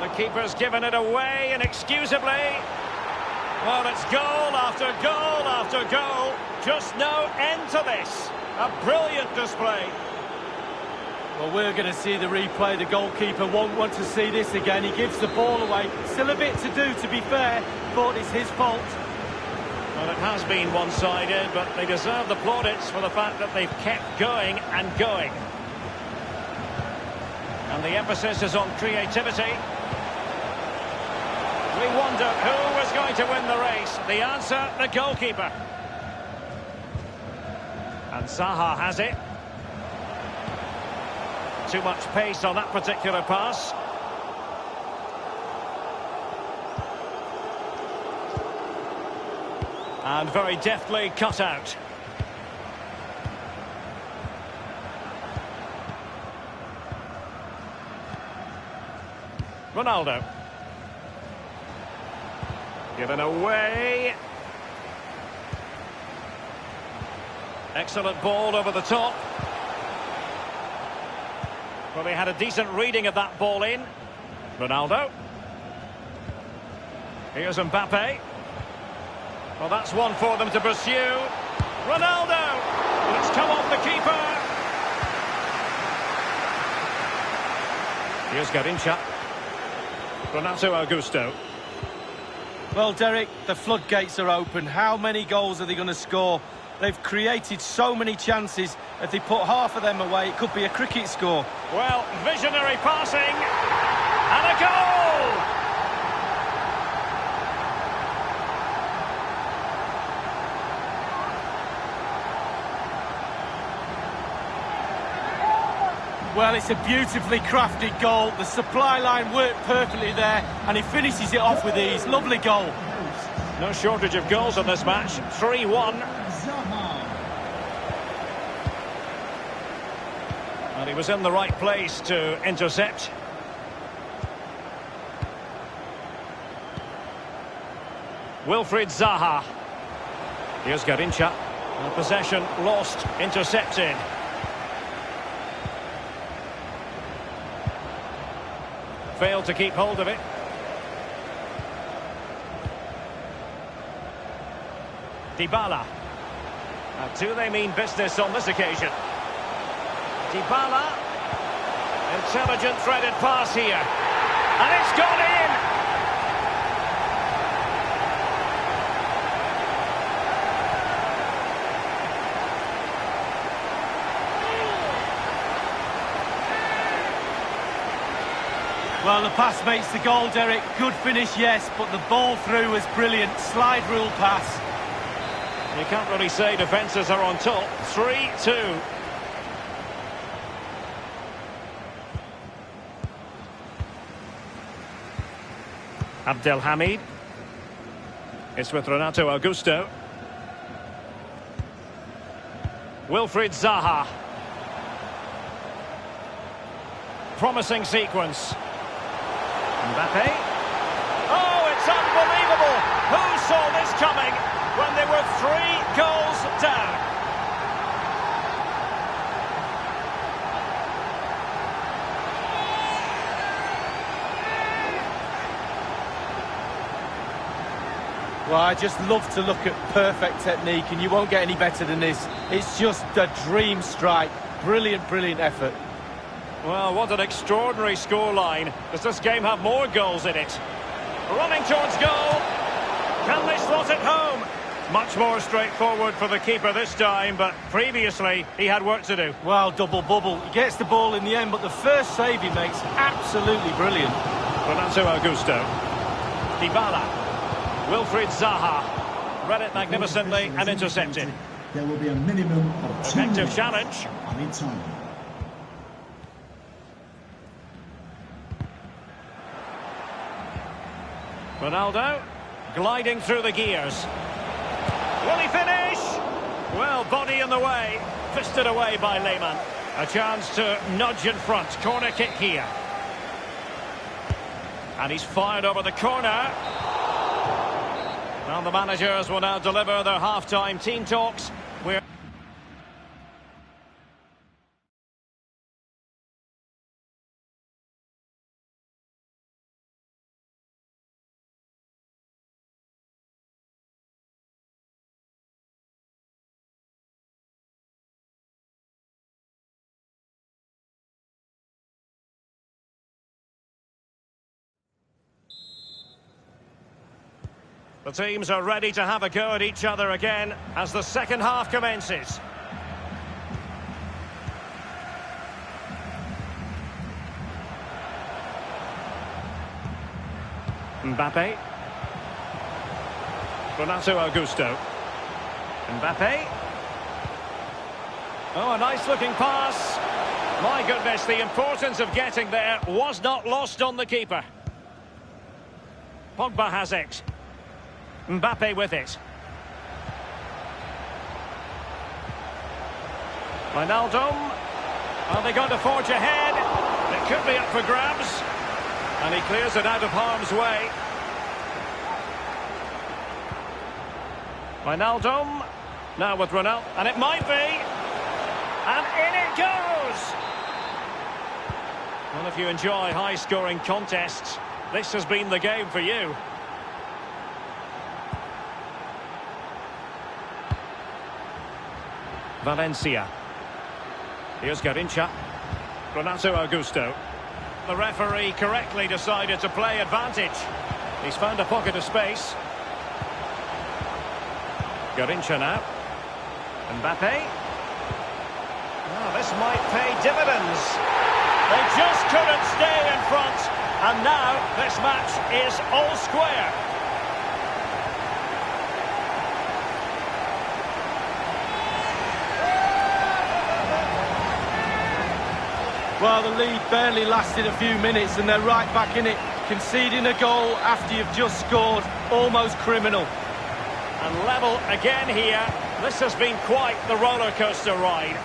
The keeper's given it away inexcusably. Well, it's goal after goal after goal. Just no end to this. A brilliant display. Well, we're going to see the replay. The goalkeeper won't want to see this again. He gives the ball away. Still a bit to do, to be fair, but it's his fault. Well, it has been one-sided, but they deserve the plaudits for the fact that they've kept going and going. And the emphasis is on creativity. We wonder who was going to win the race. The answer, the goalkeeper. And Zaha has it. Too much pace on that particular pass. And very deftly cut out. Ronaldo. Given away. Excellent ball over the top. Well, they had a decent reading of that ball in. Ronaldo. Here's Mbappe. Well, that's one for them to pursue. Ronaldo! It's come off the keeper. Here's Garincha. Renato Augusto. Well, Derek, the floodgates are open. How many goals are they going to score? They've created so many chances. If they put half of them away, it could be a cricket score. Well, visionary passing. And a goal! Well, it's a beautifully crafted goal. The supply line worked perfectly there, and he finishes it off with ease. Lovely goal. No shortage of goals in this match. 3-1. And he was in the right place to intercept. Wilfried Zaha. Here's Garincha. And possession lost, intercepted. Failed to keep hold of it. Dybala. Now, do they mean business on this occasion? Dybala. Intelligent threaded pass here. And it's gone in! Well, the pass makes the goal, Derek. Good finish, yes, but the ball through was brilliant. Slide rule pass. You can't really say defences are on top. 3-2. Abdelhamid. It's with Renato Augusto. Wilfried Zaha. Promising sequence. Mbappe. Oh, it's unbelievable! Who saw this coming when they were 3 goals down? Well, I just love to look at perfect technique, and you won't get any better than this. It's just a dream strike. Brilliant, brilliant effort. Well, what an extraordinary scoreline. Does this game have more goals in it? Running towards goal. Can they slot it home? Much more straightforward for the keeper this time, but previously he had work to do. Well, double bubble. He gets the ball in the end, but the first save he makes, absolutely brilliant. Renato Augusto. Dybala. Wilfried Zaha. Read it magnificently and intercepted. There will be a minimum of 2 Effective minutes challenge. on each time. Ronaldo, gliding through the gears. Will he finish? Well, body in the way. Fisted away by Lehmann. A chance to nudge in front. Corner kick here. And he's fired over the corner. Well, the managers will now deliver their half-time team talks. The teams are ready to have a go at each other again as the second half commences. Mbappe. Renato Augusto. Mbappe. Oh, a nice-looking pass. My goodness, the importance of getting there was not lost on the keeper. Pogba has it. Mbappe with it. Wijnaldum. Are they going to forge ahead? It could be up for grabs. And he clears it out of harm's way. Wijnaldum. Now with Ronaldo. And it might be. And in it goes! Well, if you enjoy high-scoring contests, this has been the game for you. Valencia. Here's Garrincha. Renato Augusto. The referee correctly decided to play advantage. He's found a pocket of space. Garrincha now. Mbappe. Oh, this might pay dividends. They just couldn't stay in front. And now this match is all square. Well, the lead barely lasted a few minutes and they're right back in it. Conceding a goal after you've just scored, almost criminal. And level again here. This has been quite the roller coaster ride.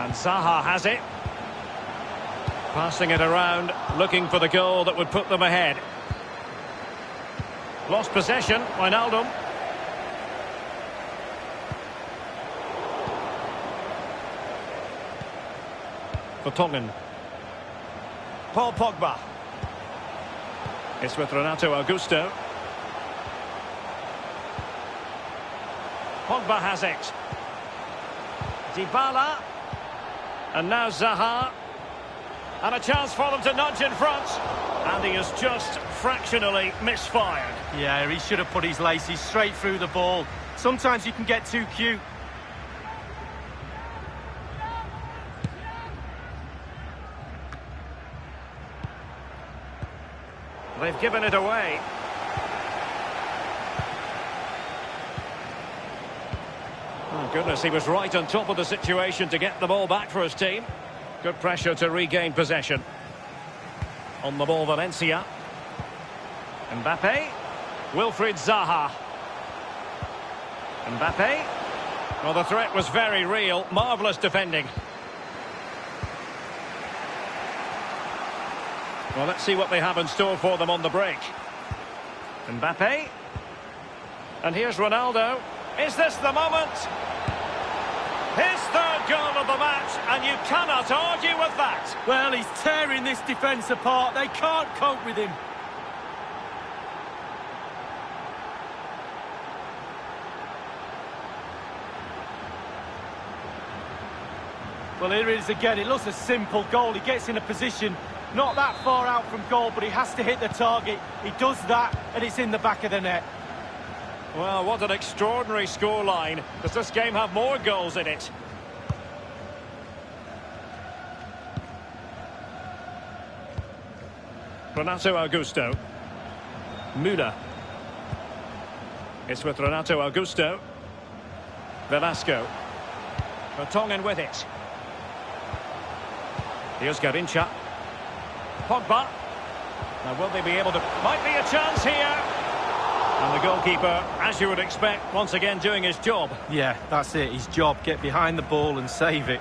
And Zaha has it. Passing it around, looking for the goal that would put them ahead. Lost possession, Wijnaldum. Vertonghen. Paul Pogba. It's with Renato Augusto. Pogba has it. Dybala. And now Zaha. And a chance for them to nudge in front. And he has just fractionally misfired. Yeah, he should have put his laces straight through the ball. Sometimes you can get too cute. They've given it away. Oh, goodness, he was right on top of the situation to get the ball back for his team. Good pressure to regain possession. On the ball, Valencia. Mbappe. Wilfried Zaha. Mbappe. Well, the threat was very real. Marvellous defending. Well, let's see what they have in store for them on the break. Mbappe. And here's Ronaldo. Is this the moment? His third goal of the match, and you cannot argue with that. Well, he's tearing this defence apart. They can't cope with him. Well, here it is again. It looks a simple goal. He gets in a position not that far out from goal, but he has to hit the target. He does that, and it's in the back of the net. Well, what an extraordinary scoreline. Does this game have more goals in it? Renato Augusto. Müller. It's with Renato Augusto. Velasco. Vertonghen with it. Here's Garrincha. Pogba. Now will they be able to... Might be a chance here. And the goalkeeper, as you would expect, once again doing his job. Yeah, that's it. His job. Get behind the ball and save it.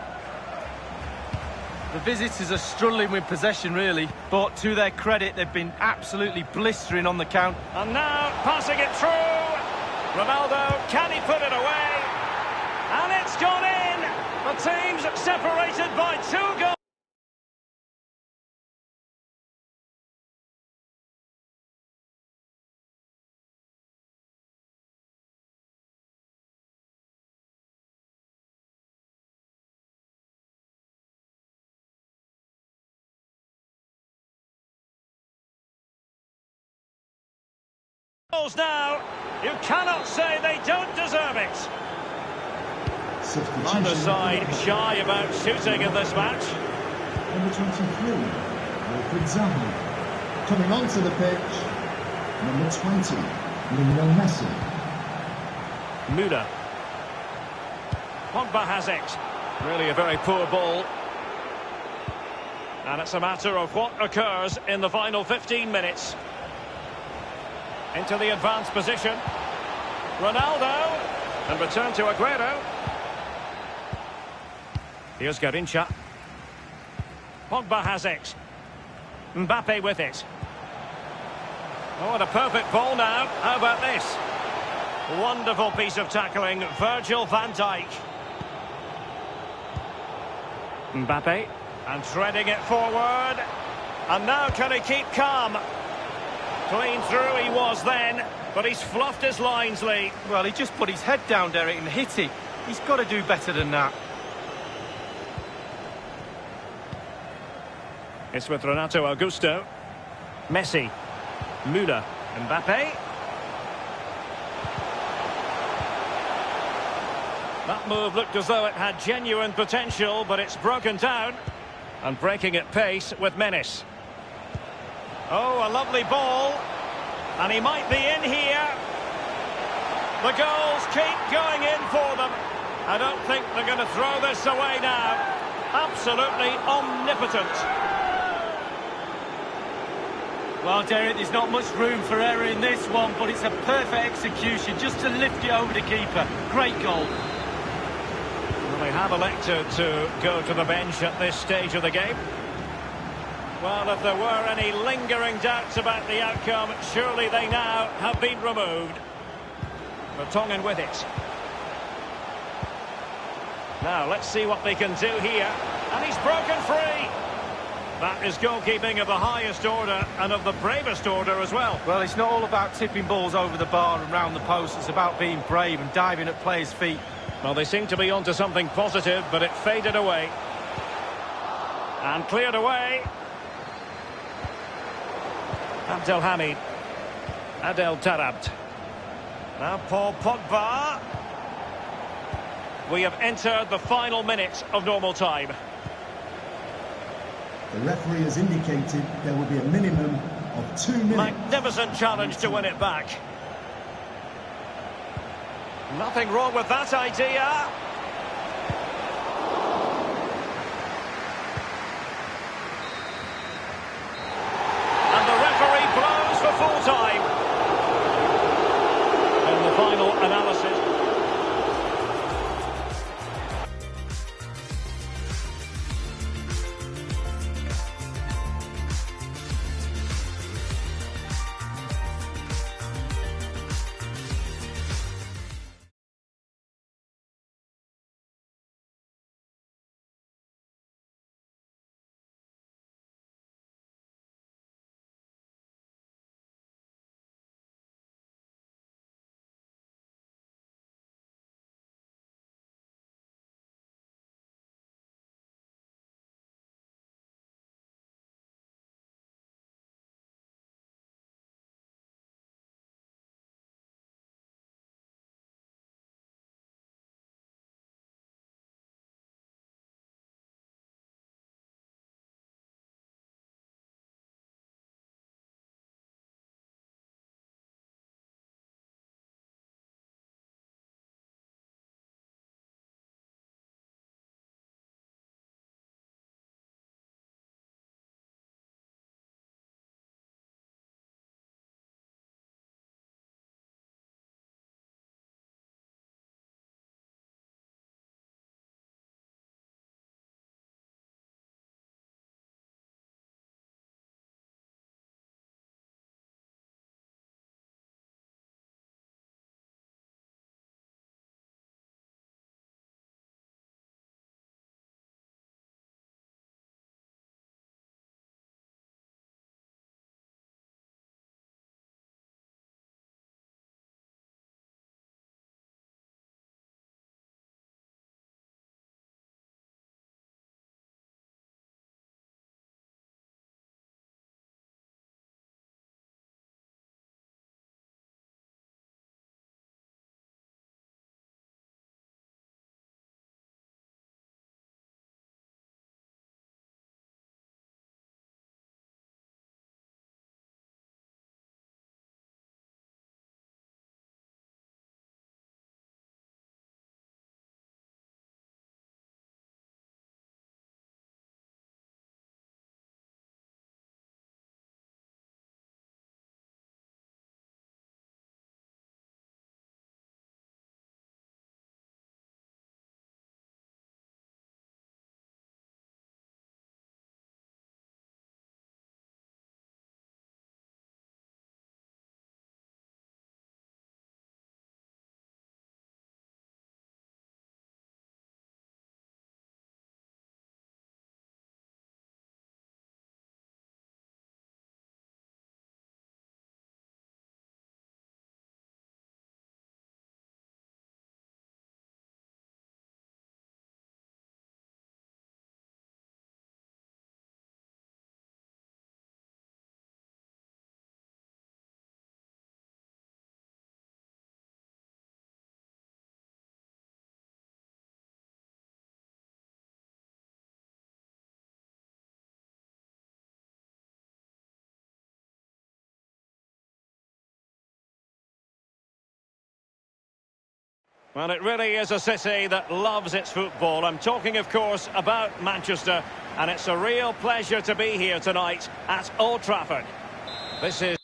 The visitors are struggling with possession, really. But to their credit, they've been absolutely blistering on the count. And now, passing it through. Ronaldo, can he put it away? And it's gone in. The teams separated by 2 goals. Goals now. You cannot say they don't deserve it. Substitution. Neither side shy about shooting in this match. Number 23, Wilfried Zaha. Coming onto the pitch, number 20, Lionel Messi. Müller. Pogba has it. Really a very poor ball. And it's a matter of what occurs in the final 15 minutes. Into the advanced position. Ronaldo. And return to Aguero. Here's Garrincha. Pogba has it. Mbappe with it. Oh, and a perfect ball now. How about this? Wonderful piece of tackling. Virgil van Dijk. Mbappe. And threading it forward. And now can he keep calm? Clean through he was then, but he's fluffed his lines, Lee. Well, he just put his head down, Derek, and hit it. He's got to do better than that. It's with Renato Augusto. Messi. Müller. Mbappe. That move looked as though it had genuine potential, but it's broken down. And breaking at pace with menace. Oh, a lovely ball. And he might be in here. The goals keep going in for them. I don't think they're going to throw this away now. Absolutely omnipotent. Well, Derek, there's not much room for error in this one, but it's a perfect execution just to lift it over the keeper. Great goal. Well, they have elected to go to the bench at this stage of the game. Well, if there were any lingering doubts about the outcome, surely they now have been removed. Vertonghen with it. Now, let's see what they can do here. And he's broken free. That is goalkeeping of the highest order and of the bravest order as well. Well, it's not all about tipping balls over the bar and round the post. It's about being brave and diving at players' feet. Well, they seem to be onto something positive, but it faded away. And cleared away. Abdelhamid. Adel Tarabt. Now Paul Pogba. We have entered the final minute of normal time. The referee has indicated there will be a minimum of 2 minutes. Magnificent challenge to win it back. Nothing wrong with that idea. And the referee blows for full time. And the final analysis. Well, it really is a city that loves its football. I'm talking, of course, about Manchester, and it's a real pleasure to be here tonight at Old Trafford. This is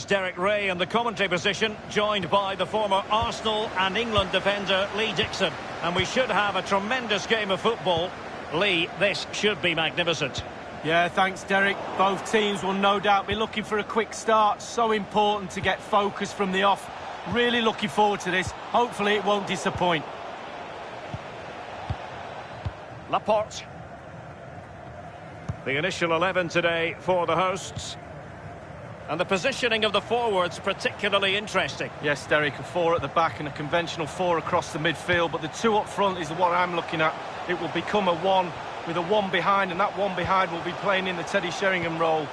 Derek Ray in the commentary position, joined by the former Arsenal and England defender Lee Dixon. And we should have a tremendous game of football. Lee, this should be magnificent. Yeah, thanks, Derek. Both teams will no doubt be looking for a quick start. So important to get focus from the off. Really looking forward to this. Hopefully it won't disappoint. Laporte. The initial 11 today for the hosts. And the positioning of the forwards particularly interesting. Yes, Derek, a 4 at the back and a conventional 4 across the midfield. But the 2 up front is what I'm looking at. It will become a 1 with a 1 behind, and that 1 behind will be playing in the Teddy Sheringham role.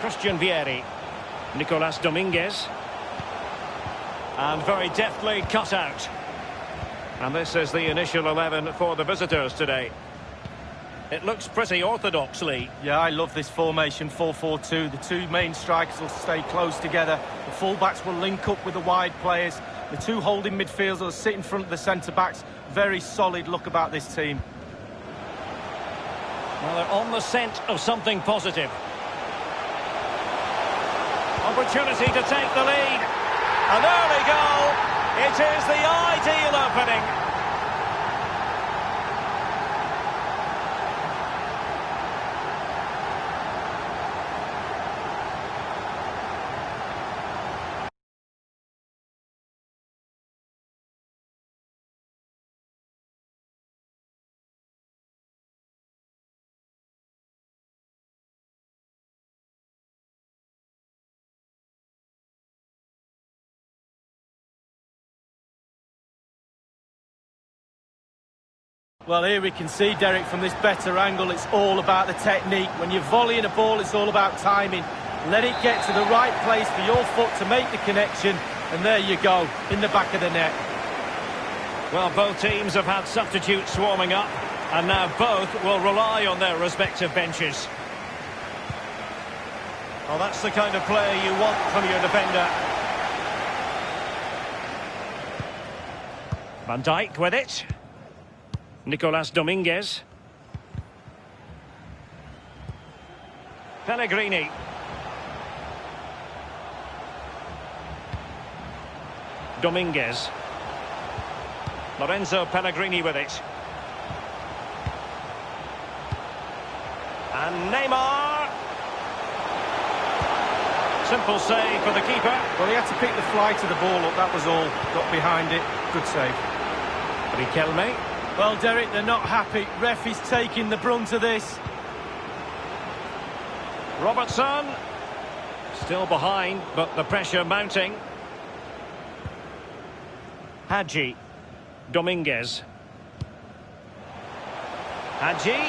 Christian Vieri. Nicolas Dominguez. And very deftly cut out. And this is the initial 11 for the visitors today. It looks pretty orthodox, Lee. Yeah, I love this formation, 4-4-2. The 2 main strikers will stay close together. The full-backs will link up with the wide players. The 2 holding midfielders will sit in front of the centre-backs. Very solid look about this team. Well, they're on the scent of something positive. Opportunity to take the lead. An early goal. It is the ideal opening. Well, here we can see, Derek, from this better angle, it's all about the technique. When you're volleying a ball, it's all about timing. Let it get to the right place for your foot to make the connection, and there you go, in the back of the net. Well, both teams have had substitutes warming up, and now both will rely on their respective benches. Well, that's the kind of play you want from your defender. Van Dijk with it. Nicolas Dominguez. Pellegrini. Dominguez. Lorenzo Pellegrini with it. And Neymar. Simple save for the keeper. Well, he had to pick the flight of the ball up, that was all. Got behind it. Good save. Riquelme. Well, Derek, they're not happy. Ref is taking the brunt of this. Robertson. Still behind, but the pressure mounting. Hadji. Dominguez. Hadji.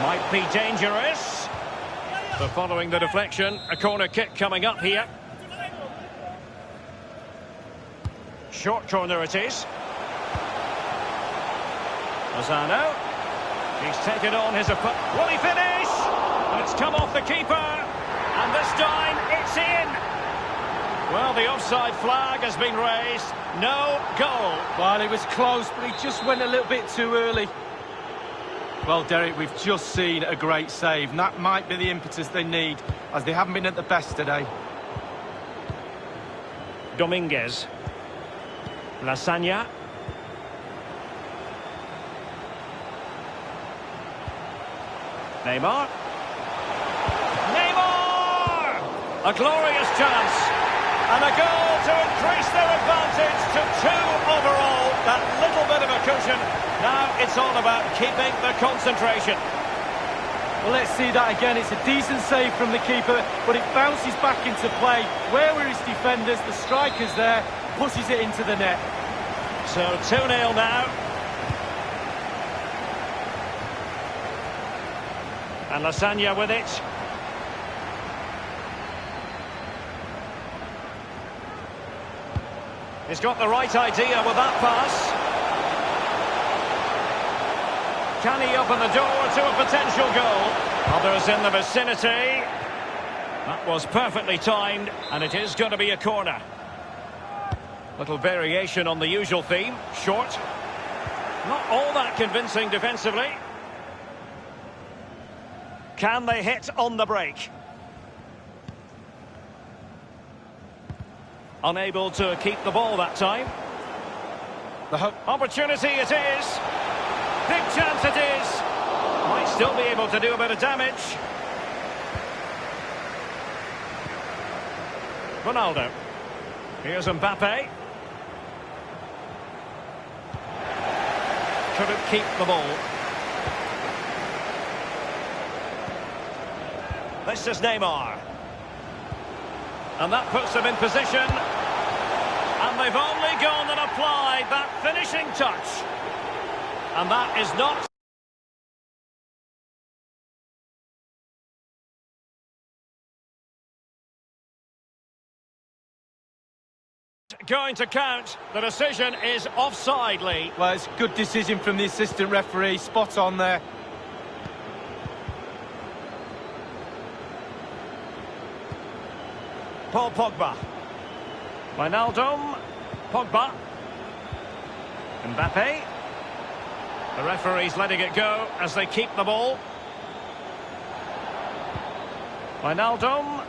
Might be dangerous. But following the deflection, a corner kick coming up here. Short corner it is. Lozano. He's taken on his opponent. Will he finish? And it's come off the keeper. And this time, it's in. Well, the offside flag has been raised. No goal. Well, it was close, but he just went a little bit too early. Well, Derek, we've just seen a great save, and that might be the impetus they need, as they haven't been at the best today. Dominguez. Lasagna. Neymar. Neymar! A glorious chance. And a goal to increase their advantage to 2 overall. That little bit of a cushion. Now it's all about keeping the concentration. Well, let's see that again. It's a decent save from the keeper, but it bounces back into play. Where were his defenders? The striker's there, pushes it into the net. So 2-0 now. And Lasagna with it. He's got the right idea with that pass. Can he open the door to a potential goal? Others in the vicinity. That was perfectly timed, and it is going to be a corner. Little variation on the usual theme. Short. Not all that convincing defensively. Can they hit on the break? Unable to keep the ball that time. The opportunity it is. Big chance it is. Might still be able to do a bit of damage. Ronaldo. Here's Mbappe. Couldn't keep the ball. This is Neymar. And that puts them in position. And they've only gone and applied that finishing touch. And that is not going to count. The decision is offside, Lee. Well, it's a good decision from the assistant referee. Spot on there. Paul Pogba. Wijnaldum. Pogba. Mbappe. The referee's letting it go as they keep the ball. Wijnaldum.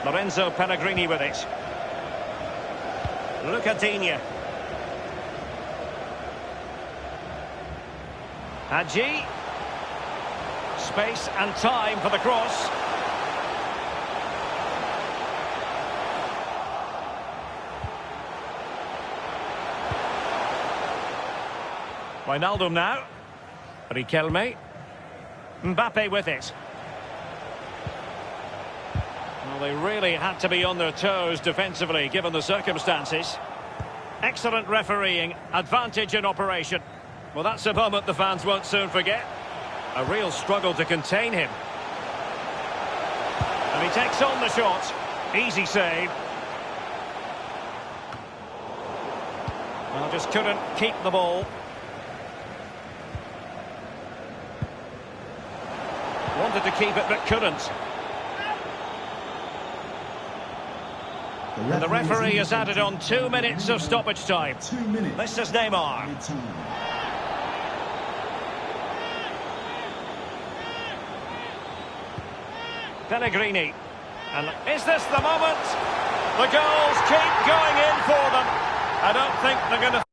Lorenzo Pellegrini with it. Luca Digne. Hadji. Space and time for the cross. Wijnaldum now. Riquelme. Mbappe with it. Well, they really had to be on their toes defensively, given the circumstances. Excellent refereeing, advantage in operation. Well, that's a moment the fans won't soon forget. A real struggle to contain him. And he takes on the shot. Easy save. Well, just couldn't keep the ball. Wanted to keep it, but couldn't. And the referee has added on 2 minutes of stoppage time. 2 minutes. This is Neymar. Pellegrini. And is this the moment? The goals keep going in for them. I don't think they're going to...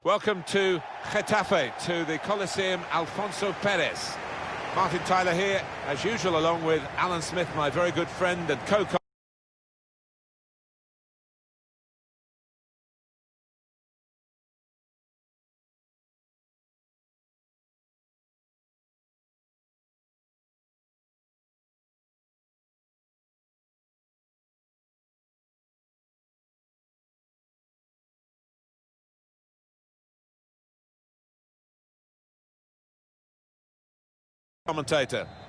Welcome to Getafe, to the Coliseum Alfonso Perez. Martin Tyler here, as usual, along with Alan Smith, my very good friend and co-commentator.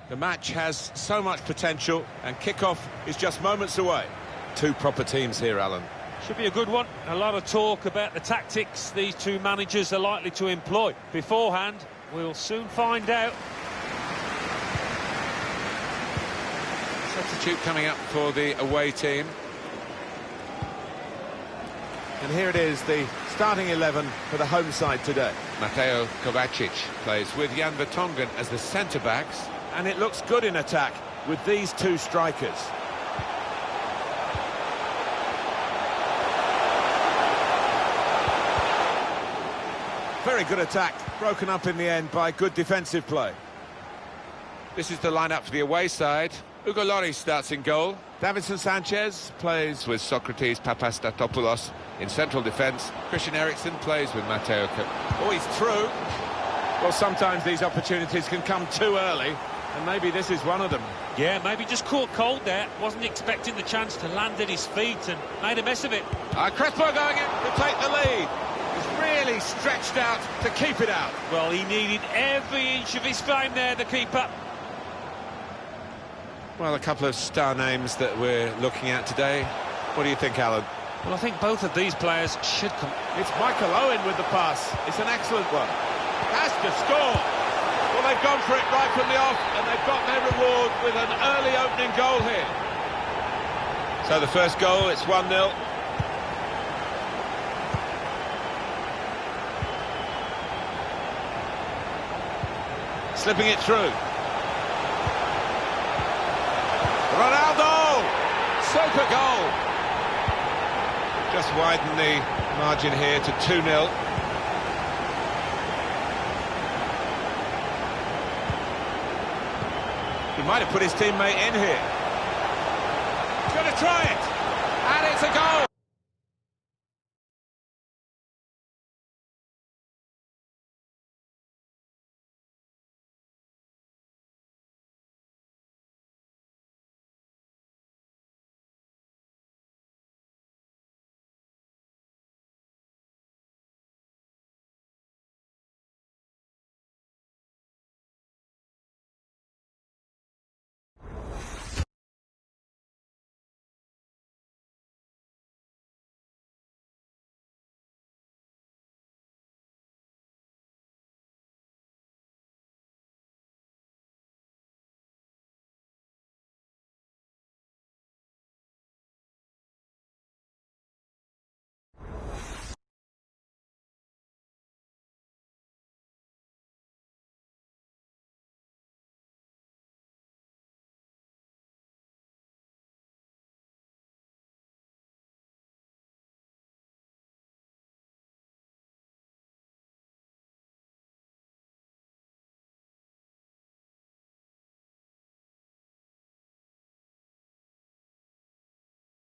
The match has so much potential and kick-off is just moments away. Two proper teams here, Alan. Should be a good one. A lot of talk about the tactics these two managers are likely to employ. Beforehand, we'll soon find out. Substitute coming up for the away team. And here it is, the starting 11 for the home side today. Mateo Kovacic plays with Jan Vertonghen as the centre-backs. And it looks good in attack with these two strikers. Very good attack, broken up in the end by good defensive play. This is the lineup for the away side. Hugo Lloris starts in goal. Davinson Sanchez plays with Socrates Papastatopoulos in central defence. Christian Eriksen plays with Mateo Oh, he's through. Well, sometimes these opportunities can come too early, and maybe this is one of them. Yeah, maybe just caught cold there. Wasn't expecting the chance to land at his feet and made a mess of it. Crespo going in to take the lead. He's really stretched out to keep it out. Well, he needed every inch of his frame there, the keeper. Well, a couple of star names that we're looking at today. What do you think, Alan? Well, I think both of these players should come. It's Michael Owen with the pass. It's an excellent one. Has to score. Well, they've gone for it right from the off, and they've got their reward with an early opening goal here. So the first goal, it's 1-0. Slipping it through. Ronaldo! Super goal! Just widen the margin here to 2-0. He might have put his teammate in here. He's going to try it! And it's a goal!